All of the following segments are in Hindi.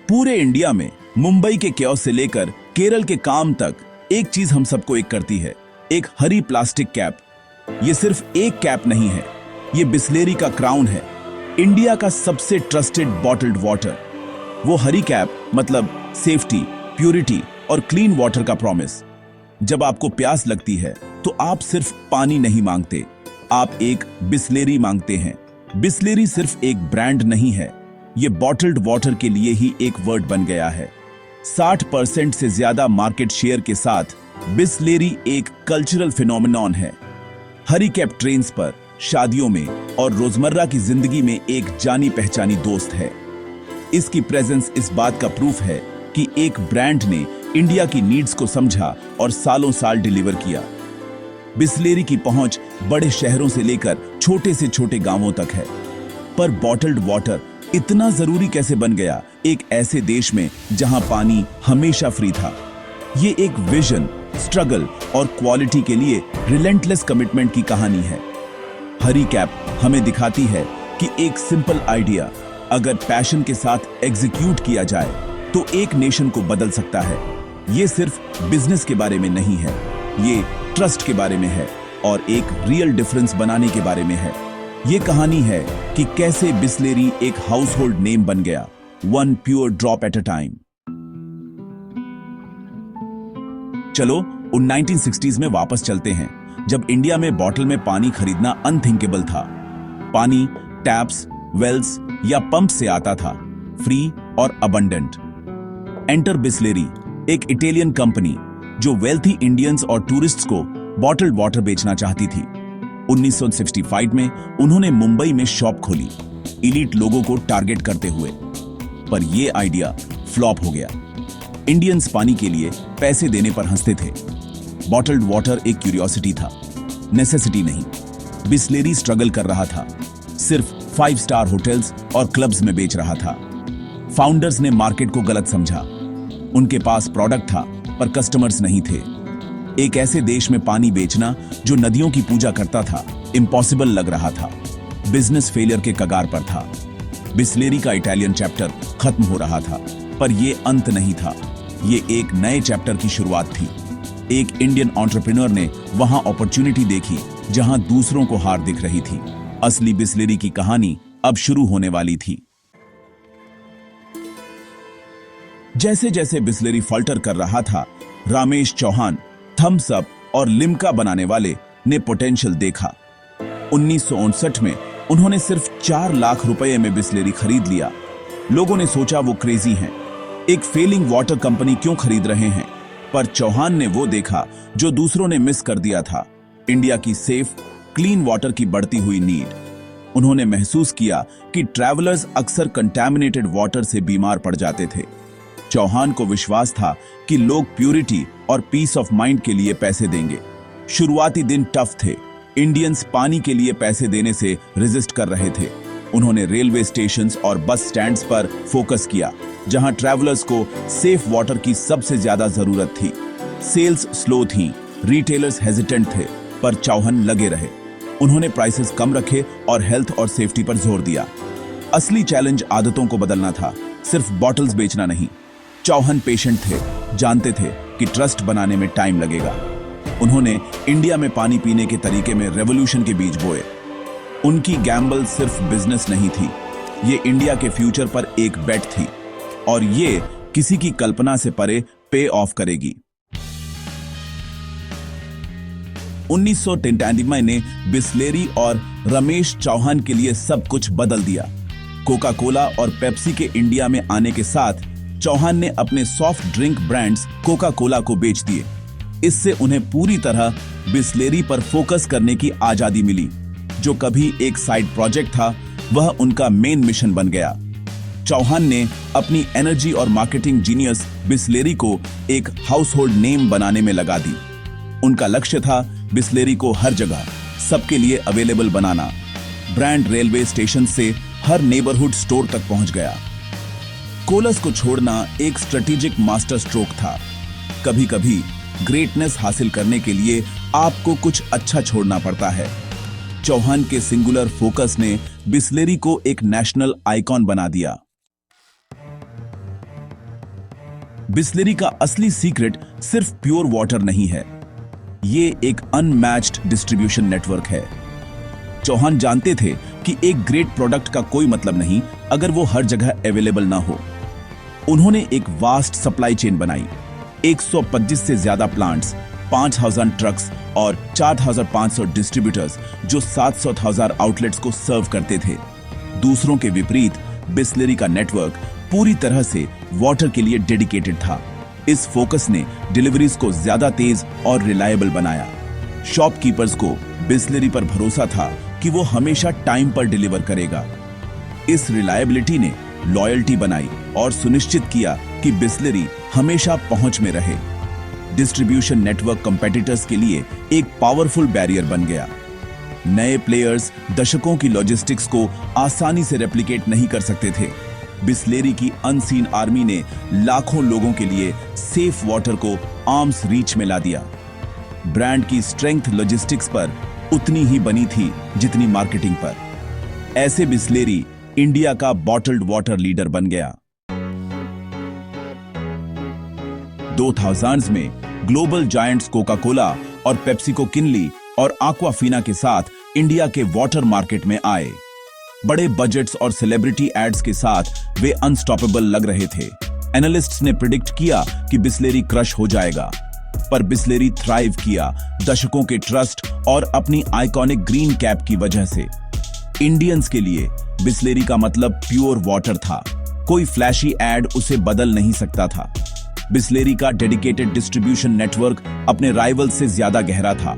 पूरे इंडिया में मुंबई के क्योस से लेकर केरल के काम तक एक चीज हम सबको एक करती है, एक हरी प्लास्टिक कैप। ये सिर्फ एक कैप नहीं है, ये बिस्लेरी का क्राउन है, इंडिया का सबसे ट्रस्टेड बॉटल्ड वाटर। वो हरी कैप मतलब सेफ्टी, प्यूरिटी और क्लीन वाटर का प्रॉमिस। जब आपको प्यास लगती है तो आप सिर्फ पानी नहीं मांगते, आप एक बिस्लेरी मांगते हैं। बिस्लेरी सिर्फ एक ब्रांड नहीं है, ये बॉटल्ड वाटर के लिए ही एक वर्ड बन गया है। 60% से ज्यादा मार्केट शेयर के साथ बिस्लेरी एक कल्चरल फिनोमेनॉन है। हरी कैप ट्रेन्स पर, शादियों में और रोजमर्रा की जिंदगी में एक जानी पहचानी दोस्त है। इसकी प्रेजेंस इस बात का प्रूफ है कि एक ब्रांड ने इंडिया की नीड्स को समझा और सालों साल डिलीवर किया। बिस्लेरी की पहुंच बड़े शहरों से लेकर छोटे से छोटे गांवों तक है। पर बॉटल्ड वाटर इतना जरूरी कैसे बन गया एक ऐसे देश में जहां पानी हमेशा फ्री था? ये एक विजन, स्ट्रगल और क्वालिटी के लिए रिलेंटलेस कमिटमेंट की कहानी है। हरी कैप हमें दिखाती है कि एक सिंपल आइडिया अगर पैशन के साथ एग्जीक्यूट किया जाए तो एक नेशन को बदल सकता है। ये सिर्फ बिजनेस के बारे में नहीं है, ये ट्रस्ट के बारे में है और एक रियल डिफरेंस बनाने के बारे में है। ये कहानी है कि कैसे बिस्लेरी एक हाउसहोल्ड नेम बन गया, one pure drop at a time. चलो उन 1960s में वापस चलते हैं, जब इंडिया में बॉटल में पानी खरीदना अनथिंकेबल था। पानी टैप्स, वेल्स या पंप से आता था, फ्री और अबंडेंट। एंटर बिस्लेरी, एक इटालियन कंपनी जो वेल्थी इंडियंस और टूरिस्ट्स को बॉटल्ड वाटर बेचना चाहती थी। 1965 में उन्होंने मुंबई में शॉप खोली, इलीट लोगों को टारगेट करते हुए। पर यह आइडिया फ्लॉप हो गया। इंडियंस पानी के लिए पैसे देने पर हंसते थे। बॉटल्ड वाटर एक क्यूरियोसिटी था, नेसेसिटी नहीं। बिस्लेरी स्ट्रगल कर रहा था, सिर्फ 5 स्टार होटल्स और क्लब्स में बेच रहा था। फाउंडर्स ने मार्केट को गलत समझा। उनके पास प्रोडक्ट था पर कस्टमर्स नहीं थे। एक ऐसे देश में पानी बेचना जो नदियों की पूजा करता था, इम्पॉसिबल लग रहा था। बिजनेस फेलियर के कगार पर था। बिस्लेरी का इटालियन चैप्टर खत्म हो रहा था, पर यह अंत नहीं था, ये एक नए चैप्टर की शुरुआत थी। एक इंडियन एंटरप्रेन्योर ने वहां अपॉर्चुनिटी देखी जहां दूसरों को हार दिख रही थी। असली बिस्लेरी की कहानी अब शुरू होने वाली थी। जैसे जैसे बिस्लेरी फल्टर कर रहा था, रामेश चौहान, थम्स अप और लिम्का बनाने वाले ने पोटेंशियल देखा। 1959 में उन्होंने सिर्फ 4 लाख रुपए में बिस्लेरी खरीद लिया। लोगों ने सोचा वो क्रेजी हैं, एक फेलिंग वाटर कंपनी क्यों खरीद रहे हैं? पर चौहान ने वो देखा जो दूसरों ने मिस कर दिया था, इंडिया की सेफ, क्लीन वाटर की बढ़ती हुई नीड। उन्होंने महसूस किया कि ट्रैवलर्स अक्सर कंटैमिनेटेड वाटर से बीमार पड़ जाते थे। चौहान को विश्वास था कि लोग प्यूरिटी और पीस ऑफ माइंड के लिए पैसे देंगे। शुरुआती दिन टफ थे, इंडियंस पानी के लिए पैसे देने से रेजिस्ट कर रहे थे। उन्होंने रेलवे स्टेशंस और बस स्टैंड्स पर फोकस किया, जहां ट्रैवलर्स को सेफ वाटर की सबसे ज्यादा जरूरत थी। सेल्स स्लो थी, रिटेलर्स हेजिटेंट थे, पर चौहान लगे रहे। उन्होंने प्राइसेस कम रखे और हेल्थ और सेफ्टी पर जोर दिया। असली चैलेंज आदतों को बदलना था, सिर्फ बॉटल्स बेचना नहीं। चौहान पेशेंट थे, जानते थे कि ट्रस्ट बनाने में टाइम लगेगा। उन्होंने इंडिया में पानी पीने के तरीके में रेवोल्यूशन के बीज बोए। उनकी गैम्बल सिर्फ बिजनेस नहीं थी, ये इंडिया के फ्यूचर पर एक बेट थी और ये किसी की कल्पना से परे पे ऑफ करेगी। 1993 ने बिस्लेरी और रमेश चौहान के लिए सब कुछ बदल दिया। कोका कोला और पेप्सी के इंडिया में आने के साथ चौहान ने अपने soft drink brands Coca Cola को बेच दिए। इससे उन्हें पूरी तरह बिस्लेरी पर फोकस करने की आजादी मिली। जो कभी एक साइड प्रोजेक्ट था, वह उनका मेन मिशन बन गया। चौहान ने अपनी एनर्जी और मार्केटिंग जीनियस बिस्लेरी को एक हाउसहोल्ड नेम बनाने में लगा दी। उनका लक्ष्य था बिस्लेरी को हर जगह सबके लिए अवेलेबल बनाना। ब्रांड रेलवे स्टेशन से हर नेबरहुड स्टोर तक पहुंच गया। कोलस को छोड़ना एक स्ट्रेटेजिक मास्टर स्ट्रोक था। कभी कभी ग्रेटनेस हासिल करने के लिए आपको कुछ अच्छा छोड़ना पड़ता है। चौहान के सिंगुलर फोकस ने बिस्लेरी को एक नेशनल आइकॉन बना दिया। बिस्लेरी का असली सीक्रेट सिर्फ प्योर वाटर नहीं है, ये एक अनमैच्ड डिस्ट्रीब्यूशन नेटवर्क है। चौहान जानते थे कि एक ग्रेट प्रोडक्ट का कोई मतलब नहीं अगर वो हर जगह अवेलेबल ना हो। उन्होंने एक वास्ट सप्लाई चेन बनाई, 125 से ज्यादा प्लांट्स, 5,000 ट्रक्स और 4,500 डिस्ट्रीब्यूटर्स जो 700,000 आउटलेट्स को सर्व करते थे। दूसरों के विपरीत बिस्लेरी का नेटवर्क पूरी तरह से वाटर के लिए डेडिकेटेड था। इस फोकस ने डिलीवरीज को ज्यादा तेज और रिलायबल बनाया। शॉपकीपर्स को बिस्लेरी पर भरोसा था कि वो हमेशा टाइम पर डिलीवर करेगा। इस रिलायबिलिटी ने लॉयल्टी बनाई और सुनिश्चित किया कि बिस्लेरी हमेशा पहुंच में रहे। डिस्ट्रीब्यूशन नेटवर्क कंपेटिटर्स के लिए एक पावरफुल बैरियर बन गया। नए प्लेयर्स दशकों की लॉजिस्टिक्स को आसानी से रेप्लिकेट नहीं कर सकते थे। बिस्लेरी की अनसीन आर्मी ने लाखों लोगों के लिए सेफ वाटर को आर्म्स रीच में ला दिया। ब्रांड की स्ट्रेंथ लॉजिस्टिक्स पर उतनी ही बनी थी जितनी मार्केटिंग पर। ऐसे बिस्लेरी इंडिया का बॉटल्ड वाटर लीडर बन गया। 2000s में ग्लोबल जायंट्स कोका कोला और पेप्सिको किनली और aquafina के साथ इंडिया के वाटर मार्केट में आए। बड़े बजट्स और सेलिब्रिटी एड्स के साथ वे अनस्टॉपेबल लग रहे थे। एनालिस्ट्स ने प्रिडिक्ट किया कि बिस्लेरी क्रश हो जाएगा, पर बिस्लेरी थ्राइव किया दशकों के ट्रस्ट और अपनी आइकॉनिक ग्रीन कैप की वजह से। इंडियंस के लिए बिस्लेरी का मतलब प्योर वाटर था। कोई फ्लैशी एड उसे बदल नहीं सकता था। बिस्लेरी का डेडिकेटेड डिस्ट्रीब्यूशन नेटवर्क अपने राइवल से ज्यादा गहरा था।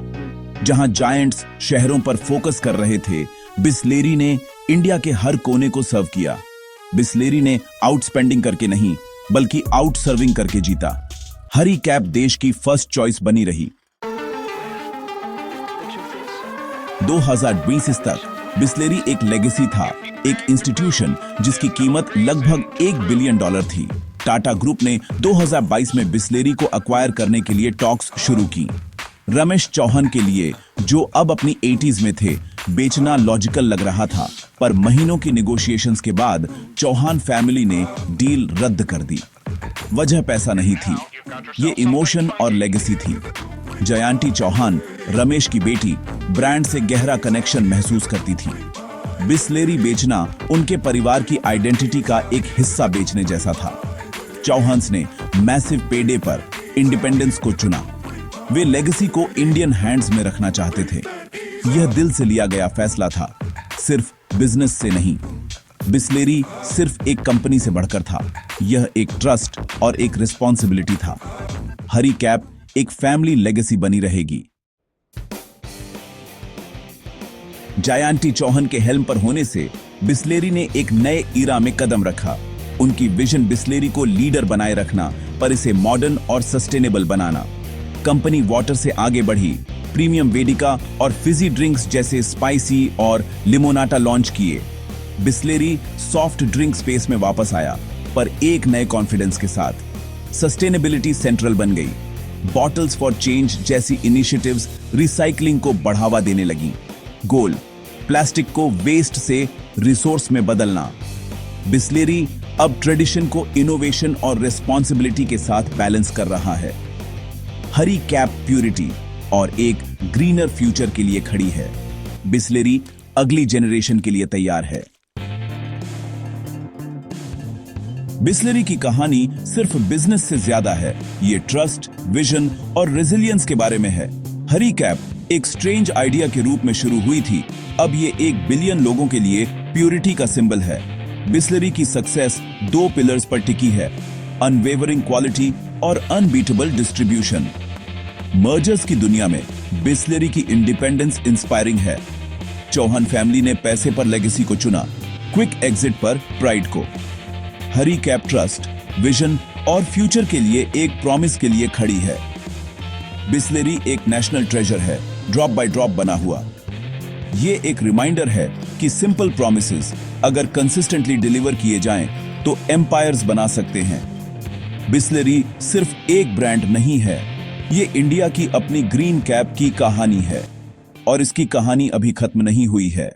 जहां जायंट्स शहरों पर फोकस कर रहे थे, बिस्लेरी ने इंडिया के हर कोने को सर्व किया। बिस्लेरी ने आउटस्पेंडिंग करके नहीं, बल्कि आउट सर्विंग करके जीता। हरी कैप देश की फर्स्ट चॉइस बनी रही। 2020 तक बिस्लेरी एक लेगेसी था, एक इंस्टीट्यूशन जिसकी कीमत लगभग $1 बिलियन थी। टाटा ग्रुप ने 2022 में बिस्लेरी को अक्वायर करने के लिए टॉक्स शुरू की। रमेश चौहान के लिए, जो अब अपनी 80s में थे, बेचना लॉजिकल लग रहा था, पर महीनों की निगोशिएशंस के बाद चौहान फैमिली ने डील रद्द कर दी। वजह पैसा नहीं थी, ये इमोशन और लेगेसी थी। जयंती चौहान, रमेश की बेटी, ब्रांड से गहरा कनेक्शन महसूस करती थी। बिस्लेरी बेचना उनके परिवार की आइडेंटिटी का एक हिस्सा बेचने जैसा था। चौहान्स ने मैसिव पेडे पर इंडिपेंडेंस को चुना। वे लेगेसी को इंडियन हैंड्स में रखना चाहते थे। यह दिल से लिया गया फैसला था, सिर्फ बिजनेस से नहीं। बिस्लेरी सिर्फ एक कंपनी से बढ़कर था, यह एक ट्रस्ट और एक रिस्पॉन्सिबिलिटी था। हरी कैप एक फैमिली लेगेसी बनी रहेगी। जयंती चौहान के हेल्म पर होने से बिस्लेरी ने एक नए ईरा में कदम रखा। उनकी विजन बिस्लेरी को लीडर बनाए रखना, पर इसे मॉडर्न और सस्टेनेबल बनाना। कंपनी वाटर से आगे बढ़ी, प्रीमियम वेडिका और फिजी ड्रिंक्स जैसे स्पाइसी और लिमोनाटा लॉन्च किए। बिस्लेरी सॉफ्ट ड्रिंक स्पेस में वापस आया, पर एक नए कॉन्फिडेंस के साथ। सस्टेनेबिलिटी सेंट्रल बन गई। बॉटल्स फॉर चेंज जैसी इनिशिएटिव्स रिसाइकलिंग को बढ़ावा देने लगी। गोल, प्लास्टिक को वेस्ट से रिसोर्स में बदलना। बिस्लेरी अब ट्रेडिशन को इनोवेशन और रिस्पॉन्सिबिलिटी के साथ बैलेंस कर रहा है। हरी कैप प्यूरिटी और एक ग्रीनर फ्यूचर के लिए खड़ी है। बिस्लेरी अगली जनरेशन के लिए तैयार है। बिस्लेरी की कहानी सिर्फ बिजनेस से ज्यादा है, ये ट्रस्ट, विजन और रेजिलियंस के बारे में है। हरी कैप एक स्ट्रेंज आइडिया के रूप में शुरू हुई थी, अब ये 1 बिलियन लोगों के लिए प्यूरिटी का सिंबल है। बिस्लेरी की सक्सेस 2 पिलर्स पर टिकी है, अनवेवरिंग क्वालिटी और अनबीटेबल डिस्ट्रीब्यूशन। मर्जर्स की दुनिया में बिस्लेरी की इंडिपेंडेंस इंस्पायरिंग है। चौहान फैमिली ने पैसे पर लेगेसी को चुना, क्विक एग्जिट पर प्राइड को। हरी कैप ट्रस्ट, विजन और फ्यूचर के लिए एक प्रॉमिस के लिए खड़ी है। बिस्लेरी एक नेशनल ट्रेजर है, ड्रॉप बाय ड्रॉप बना हुआ। ये एक रिमाइंडर है कि सिंपल प्रॉमिसेस अगर कंसिस्टेंटली डिलीवर किए जाएं तो एम्पायर्स बना सकते हैं। बिस्लेरी सिर्फ एक ब्रांड नहीं है, ये इंडिया की अपनी ग्रीन कैप की कहानी है, और इसकी कहानी अभी खत्म नहीं हुई है।